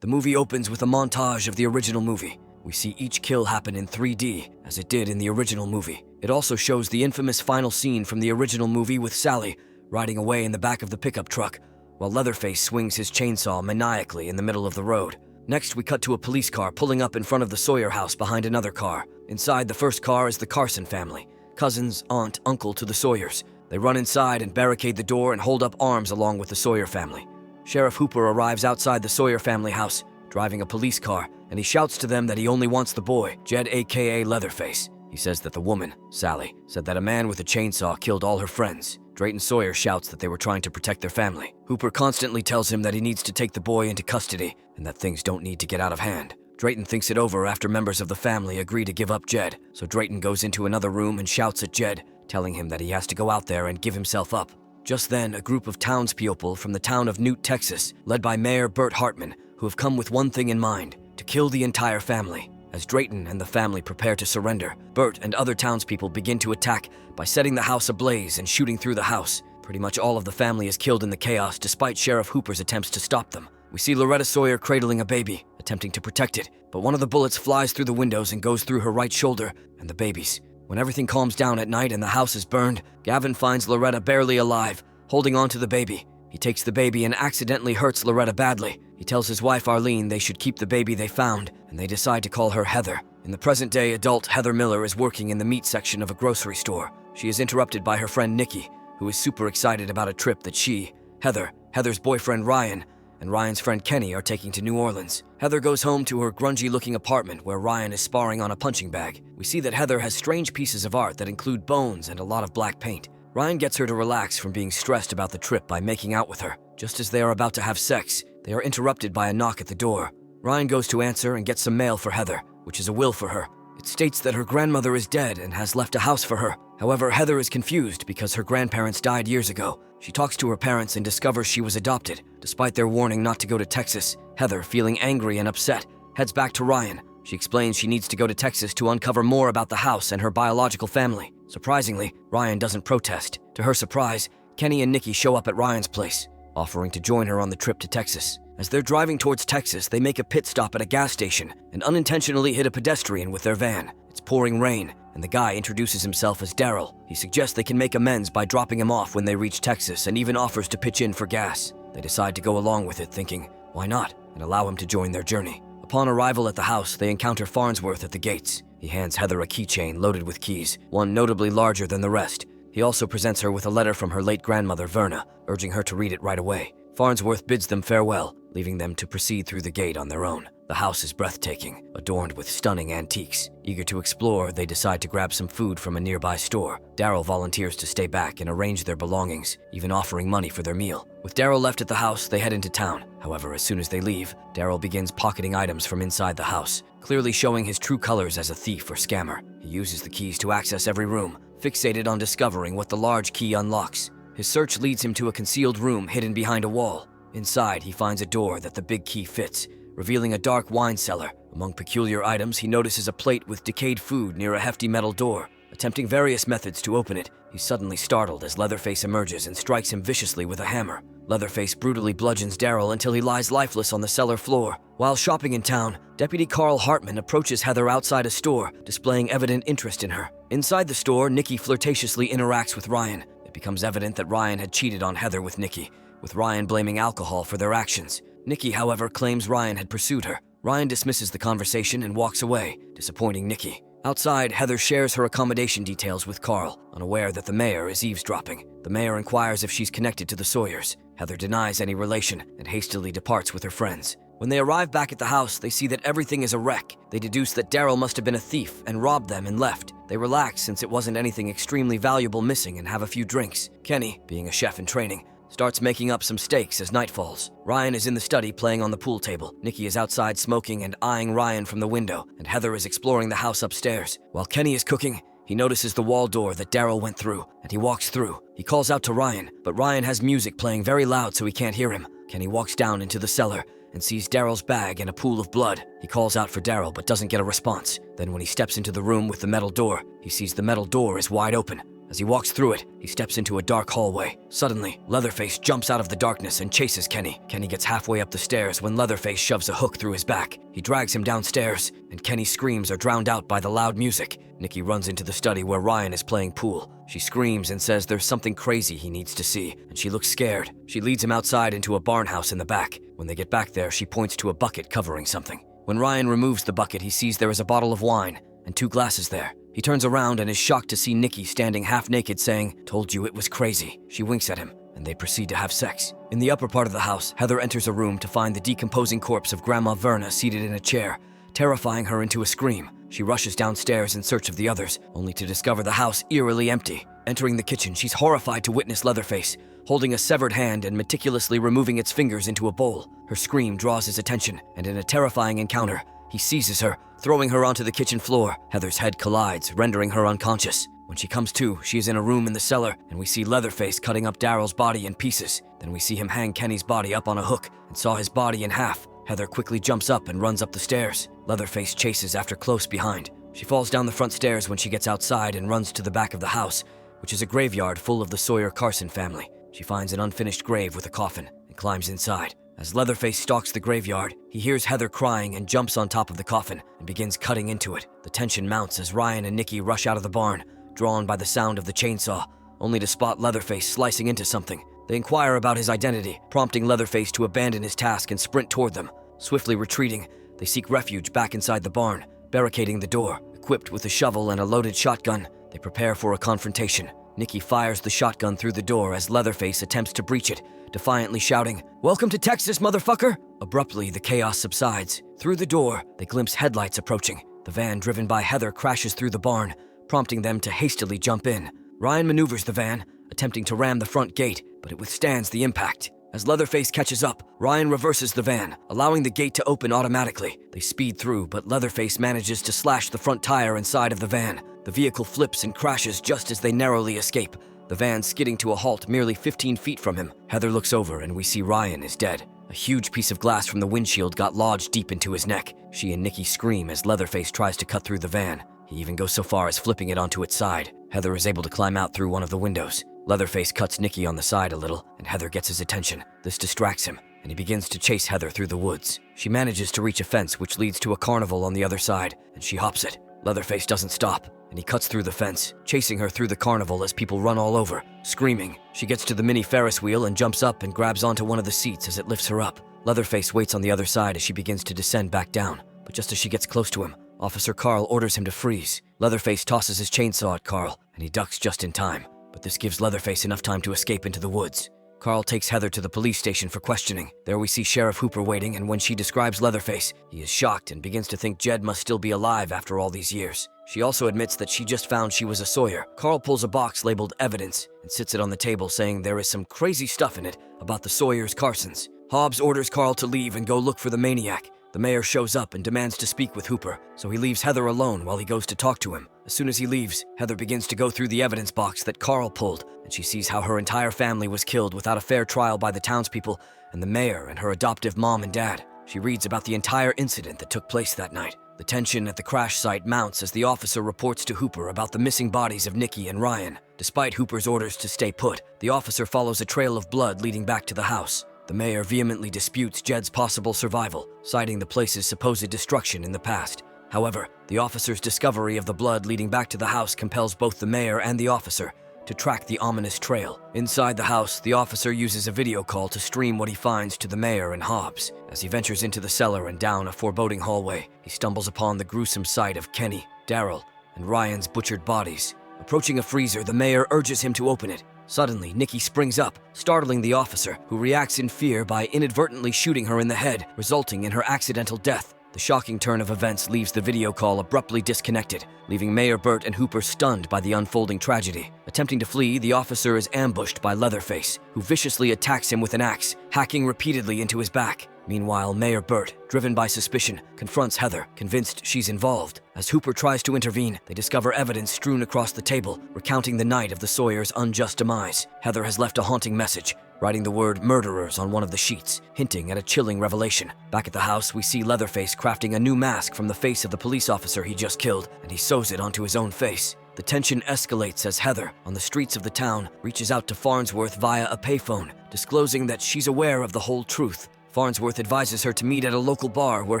The movie opens with a montage of the original movie. We see each kill happen in 3D, as it did in the original movie. It also shows the infamous final scene from the original movie with Sally riding away in the back of the pickup truck, while Leatherface swings his chainsaw maniacally in the middle of the road. Next, we cut to a police car pulling up in front of the Sawyer house behind another car. Inside the first car is the Carson family, cousins, aunt, uncle to the Sawyers. They run inside and barricade the door and hold up arms along with the Sawyer family. Sheriff Hooper arrives outside the Sawyer family house, driving a police car, and he shouts to them that he only wants the boy, Jed aka Leatherface. He says that the woman, Sally, said that a man with a chainsaw killed all her friends. Drayton Sawyer shouts that they were trying to protect their family. Hooper constantly tells him that he needs to take the boy into custody and that things don't need to get out of hand. Drayton thinks it over after members of the family agree to give up Jed, so Drayton goes into another room and shouts at Jed, telling him that he has to go out there and give himself up. Just then, a group of townspeople from the town of Newt, Texas, led by Mayor Bert Hartman, who have come with one thing in mind, to kill the entire family. As Drayton and the family prepare to surrender, Bert and other townspeople begin to attack by setting the house ablaze and shooting through the house. Pretty much all of the family is killed in the chaos despite Sheriff Hooper's attempts to stop them. We see Loretta Sawyer cradling a baby, attempting to protect it, but one of the bullets flies through the windows and goes through her right shoulder and the baby's. When everything calms down at night and the house is burned, Gavin finds Loretta barely alive, holding on to the baby. He takes the baby and accidentally hurts Loretta badly. He tells his wife Arlene they should keep the baby they found, and they decide to call her Heather. In the present-day adult, Heather Miller is working in the meat section of a grocery store. She is interrupted by her friend Nikki, who is super excited about a trip that she, Heather, Heather's boyfriend Ryan, and Ryan's friend Kenny are taking to New Orleans. Heather goes home to her grungy-looking apartment where Ryan is sparring on a punching bag. We see that Heather has strange pieces of art that include bones and a lot of black paint. Ryan gets her to relax from being stressed about the trip by making out with her. Just as they are about to have sex, they are interrupted by a knock at the door. Ryan goes to answer and gets some mail for Heather, which is a will for her. It states that her grandmother is dead and has left a house for her. However, Heather is confused because her grandparents died years ago. She talks to her parents and discovers she was adopted. Despite their warning not to go to Texas, Heather, feeling angry and upset, heads back to Ryan. She explains she needs to go to Texas to uncover more about the house and her biological family. Surprisingly, Ryan doesn't protest. To her surprise, Kenny and Nikki show up at Ryan's place, offering to join her on the trip to Texas. As they're driving towards Texas, they make a pit stop at a gas station and unintentionally hit a pedestrian with their van. It's pouring rain, and the guy introduces himself as Daryl. He suggests they can make amends by dropping him off when they reach Texas and even offers to pitch in for gas. They decide to go along with it, thinking, why not, and allow him to join their journey. Upon arrival at the house, they encounter Farnsworth at the gates. He hands Heather a keychain loaded with keys, one notably larger than the rest. He also presents her with a letter from her late grandmother, Verna, urging her to read it right away. Farnsworth bids them farewell, leaving them to proceed through the gate on their own. The house is breathtaking, adorned with stunning antiques. Eager to explore, they decide to grab some food from a nearby store. Daryl volunteers to stay back and arrange their belongings, even offering money for their meal. With Daryl left at the house, they head into town. However, as soon as they leave, Daryl begins pocketing items from inside the house, clearly showing his true colors as a thief or scammer. He uses the keys to access every room, fixated on discovering what the large key unlocks. His search leads him to a concealed room hidden behind a wall. Inside, he finds a door that the big key fits, revealing a dark wine cellar. Among peculiar items, he notices a plate with decayed food near a hefty metal door. Attempting various methods to open it, he's suddenly startled as Leatherface emerges and strikes him viciously with a hammer. Leatherface brutally bludgeons Daryl until he lies lifeless on the cellar floor. While shopping in town, Deputy Carl Hartman approaches Heather outside a store, displaying evident interest in her. Inside the store, Nikki flirtatiously interacts with Ryan. It becomes evident that Ryan had cheated on Heather with Nikki, with Ryan blaming alcohol for their actions. Nikki, however, claims Ryan had pursued her. Ryan dismisses the conversation and walks away, disappointing Nikki. Outside, Heather shares her accommodation details with Carl, unaware that the mayor is eavesdropping. The mayor inquires if she's connected to the Sawyers. Heather denies any relation and hastily departs with her friends. When they arrive back at the house, they see that everything is a wreck. They deduce that Daryl must have been a thief and robbed them and left. They relax since it wasn't anything extremely valuable missing and have a few drinks. Kenny, being a chef in training, starts making up some steaks as night falls. Ryan is in the study playing on the pool table. Nikki is outside smoking and eyeing Ryan from the window, and Heather is exploring the house upstairs. While Kenny is cooking, he notices the wall door that Daryl went through, and he walks through. He calls out to Ryan, but Ryan has music playing very loud so he can't hear him. Kenny walks down into the cellar and sees Daryl's bag and a pool of blood. He calls out for Daryl but doesn't get a response. Then when he steps into the room with the metal door, he sees the metal door is wide open. As he walks through it, he steps into a dark hallway. Suddenly, Leatherface jumps out of the darkness and chases Kenny. Kenny gets halfway up the stairs when Leatherface shoves a hook through his back. He drags him downstairs, and Kenny's screams are drowned out by the loud music. Nikki runs into the study where Ryan is playing pool. She screams and says there's something crazy he needs to see, and she looks scared. She leads him outside into a barn house in the back. When they get back there, she points to a bucket covering something. When Ryan removes the bucket, he sees there is a bottle of wine and 2 glasses there. He turns around and is shocked to see Nikki standing half naked saying, "Told you it was crazy." She winks at him, and they proceed to have sex. In the upper part of the house, Heather enters a room to find the decomposing corpse of Grandma Verna seated in a chair, terrifying her into a scream. She rushes downstairs in search of the others, only to discover the house eerily empty. Entering the kitchen, she's horrified to witness Leatherface, holding a severed hand and meticulously removing its fingers into a bowl. Her scream draws his attention, and in a terrifying encounter, he seizes her, throwing her onto the kitchen floor. Heather's head collides, rendering her unconscious. When she comes to, she is in a room in the cellar, and we see Leatherface cutting up Daryl's body in pieces. Then we see him hang Kenny's body up on a hook and saw his body in half. Heather quickly jumps up and runs up the stairs. Leatherface chases after close behind. She falls down the front stairs when she gets outside and runs to the back of the house, which is a graveyard full of the Sawyer Carson family. She finds an unfinished grave with a coffin and climbs inside. As Leatherface stalks the graveyard, he hears Heather crying and jumps on top of the coffin and begins cutting into it. The tension mounts as Ryan and Nikki rush out of the barn, drawn by the sound of the chainsaw, only to spot Leatherface slicing into something. They inquire about his identity, prompting Leatherface to abandon his task and sprint toward them. Swiftly retreating, they seek refuge back inside the barn, barricading the door. Equipped with a shovel and a loaded shotgun, they prepare for a confrontation. Nikki fires the shotgun through the door as Leatherface attempts to breach it, defiantly shouting, "Welcome to Texas, motherfucker!" Abruptly, the chaos subsides. Through the door, they glimpse headlights approaching. The van driven by Heather crashes through the barn, prompting them to hastily jump in. Ryan maneuvers the van, attempting to ram the front gate, but it withstands the impact. As Leatherface catches up, Ryan reverses the van, allowing the gate to open automatically. They speed through, but Leatherface manages to slash the front tire inside of the van. The vehicle flips and crashes just as they narrowly escape, the van skidding to a halt merely 15 feet from him. Heather looks over and we see Ryan is dead. A huge piece of glass from the windshield got lodged deep into his neck. She and Nikki scream as Leatherface tries to cut through the van. He even goes so far as flipping it onto its side. Heather is able to climb out through one of the windows. Leatherface cuts Nikki on the side a little, and Heather gets his attention. This distracts him, and he begins to chase Heather through the woods. She manages to reach a fence which leads to a carnival on the other side, and she hops it. Leatherface doesn't stop, and he cuts through the fence, chasing her through the carnival as people run all over, screaming. She gets to the mini Ferris wheel and jumps up and grabs onto one of the seats as it lifts her up. Leatherface waits on the other side as she begins to descend back down, but just as she gets close to him, Officer Carl orders him to freeze. Leatherface tosses his chainsaw at Carl, and he ducks just in time, but this gives Leatherface enough time to escape into the woods. Carl takes Heather to the police station for questioning. There we see Sheriff Hooper waiting, and when she describes Leatherface, he is shocked and begins to think Jed must still be alive after all these years. She also admits that she just found she was a Sawyer. Carl pulls a box labeled evidence and sits it on the table, saying there is some crazy stuff in it about the Sawyers Carsons. Hobbs orders Carl to leave and go look for the maniac. The mayor shows up and demands to speak with Hooper, so he leaves Heather alone while he goes to talk to him. As soon as he leaves, Heather begins to go through the evidence box that Carl pulled, and she sees how her entire family was killed without a fair trial by the townspeople and the mayor and her adoptive mom and dad. She reads about the entire incident that took place that night. The tension at the crash site mounts as the officer reports to Hooper about the missing bodies of Nikki and Ryan. Despite Hooper's orders to stay put, the officer follows a trail of blood leading back to the house. The mayor vehemently disputes Jed's possible survival, citing the place's supposed destruction in the past. However, the officer's discovery of the blood leading back to the house compels both the mayor and the officer to track the ominous trail. Inside the house, the officer uses a video call to stream what he finds to the mayor and Hobbs. As he ventures into the cellar and down a foreboding hallway, he stumbles upon the gruesome sight of Kenny, Daryl, and Ryan's butchered bodies. Approaching a freezer, the mayor urges him to open it. Suddenly, Nikki springs up, startling the officer, who reacts in fear by inadvertently shooting her in the head, resulting in her accidental death. The shocking turn of events leaves the video call abruptly disconnected, leaving Mayor Burt and Hooper stunned by the unfolding tragedy. Attempting to flee, the officer is ambushed by Leatherface, who viciously attacks him with an axe, hacking repeatedly into his back. Meanwhile, Mayor Burt, driven by suspicion, confronts Heather, convinced she's involved. As Hooper tries to intervene, they discover evidence strewn across the table, recounting the night of the Sawyers' unjust demise. Heather has left a haunting message, writing the word murderers on one of the sheets, hinting at a chilling revelation. Back at the house, we see Leatherface crafting a new mask from the face of the police officer he just killed, and he sews it onto his own face. The tension escalates as Heather, on the streets of the town, reaches out to Farnsworth via a payphone, disclosing that she's aware of the whole truth. Farnsworth advises her to meet at a local bar where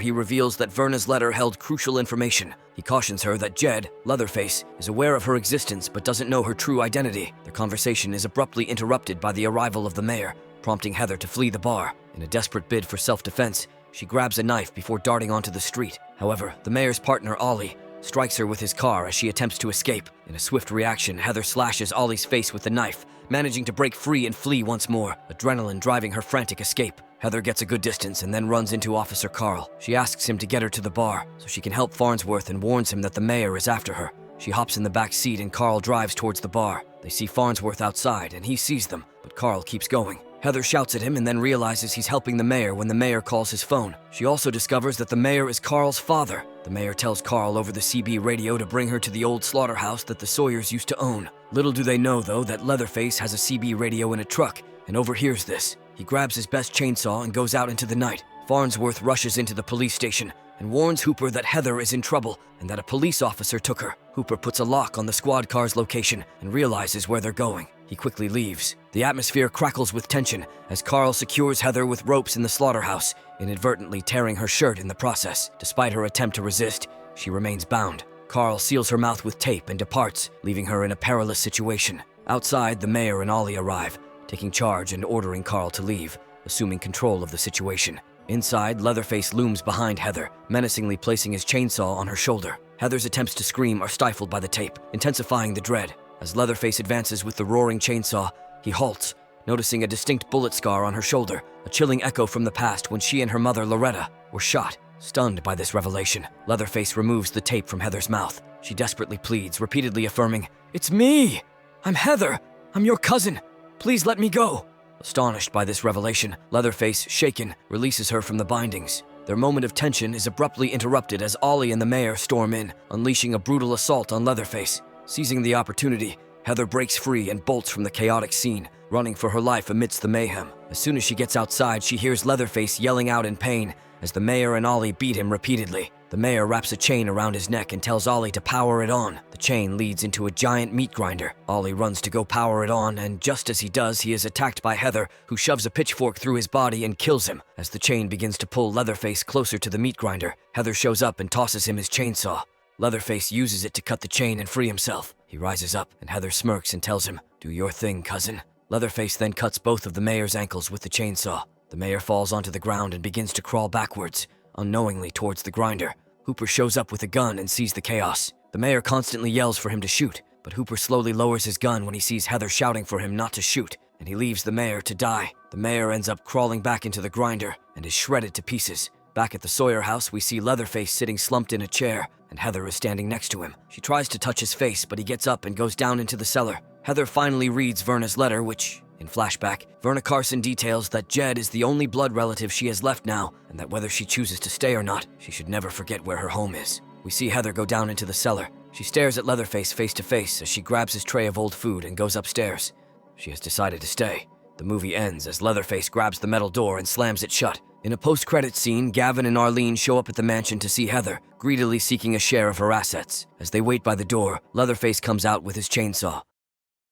he reveals that Verna's letter held crucial information. He cautions her that Jed, Leatherface, is aware of her existence but doesn't know her true identity. Their conversation is abruptly interrupted by the arrival of the mayor, prompting Heather to flee the bar. In a desperate bid for self-defense, she grabs a knife before darting onto the street. However, the mayor's partner, Ollie, strikes her with his car as she attempts to escape. In a swift reaction, Heather slashes Ollie's face with the knife, managing to break free and flee once more, adrenaline driving her frantic escape. Heather gets a good distance and then runs into Officer Carl. She asks him to get her to the bar so she can help Farnsworth and warns him that the mayor is after her. She hops in the back seat and Carl drives towards the bar. They see Farnsworth outside and he sees them, but Carl keeps going. Heather shouts at him and then realizes he's helping the mayor when the mayor calls his phone. She also discovers that the mayor is Carl's father. The mayor tells Carl over the CB radio to bring her to the old slaughterhouse that the Sawyers used to own. Little do they know, though, that Leatherface has a CB radio in a truck and overhears this. He grabs his best chainsaw and goes out into the night. Farnsworth rushes into the police station and warns Hooper that Heather is in trouble and that a police officer took her. Hooper puts a lock on the squad car's location and realizes where they're going. He quickly leaves. The atmosphere crackles with tension as Carl secures Heather with ropes in the slaughterhouse, inadvertently tearing her shirt in the process. Despite her attempt to resist, she remains bound. Carl seals her mouth with tape and departs, leaving her in a perilous situation. Outside, the mayor and Ollie arrive, taking charge and ordering Carl to leave, assuming control of the situation. Inside, Leatherface looms behind Heather, menacingly placing his chainsaw on her shoulder. Heather's attempts to scream are stifled by the tape, intensifying the dread. As Leatherface advances with the roaring chainsaw, he halts, noticing a distinct bullet scar on her shoulder, a chilling echo from the past when she and her mother, Loretta, were shot. Stunned by this revelation, Leatherface removes the tape from Heather's mouth. She desperately pleads, repeatedly affirming, "It's me! I'm Heather! I'm your cousin! Please let me go!" Astonished by this revelation, Leatherface, shaken, releases her from the bindings. Their moment of tension is abruptly interrupted as Ollie and the mayor storm in, unleashing a brutal assault on Leatherface. Seizing the opportunity, Heather breaks free and bolts from the chaotic scene, running for her life amidst the mayhem. As soon as she gets outside, she hears Leatherface yelling out in pain as the mayor and Ollie beat him repeatedly. The mayor wraps a chain around his neck and tells Ollie to power it on. The chain leads into a giant meat grinder. Ollie runs to go power it on, and just as he does, he is attacked by Heather, who shoves a pitchfork through his body and kills him. As the chain begins to pull Leatherface closer to the meat grinder, Heather shows up and tosses him his chainsaw. Leatherface uses it to cut the chain and free himself. He rises up, and Heather smirks and tells him, "Do your thing, cousin." Leatherface then cuts both of the mayor's ankles with the chainsaw. The mayor falls onto the ground and begins to crawl backwards, unknowingly towards the grinder. Hooper shows up with a gun and sees the chaos. The mayor constantly yells for him to shoot, but Hooper slowly lowers his gun when he sees Heather shouting for him not to shoot, and he leaves the mayor to die. The mayor ends up crawling back into the grinder and is shredded to pieces. Back at the Sawyer house, we see Leatherface sitting slumped in a chair, and Heather is standing next to him. She tries to touch his face, but he gets up and goes down into the cellar. Heather finally reads Verna's letter, which, in flashback, Verna Carson details that Jed is the only blood relative she has left now, and that whether she chooses to stay or not, she should never forget where her home is. We see Heather go down into the cellar. She stares at Leatherface face to face as she grabs his tray of old food and goes upstairs. She has decided to stay. The movie ends as Leatherface grabs the metal door and slams it shut. In a post-credit scene, Gavin and Arlene show up at the mansion to see Heather, greedily seeking a share of her assets. As they wait by the door, Leatherface comes out with his chainsaw.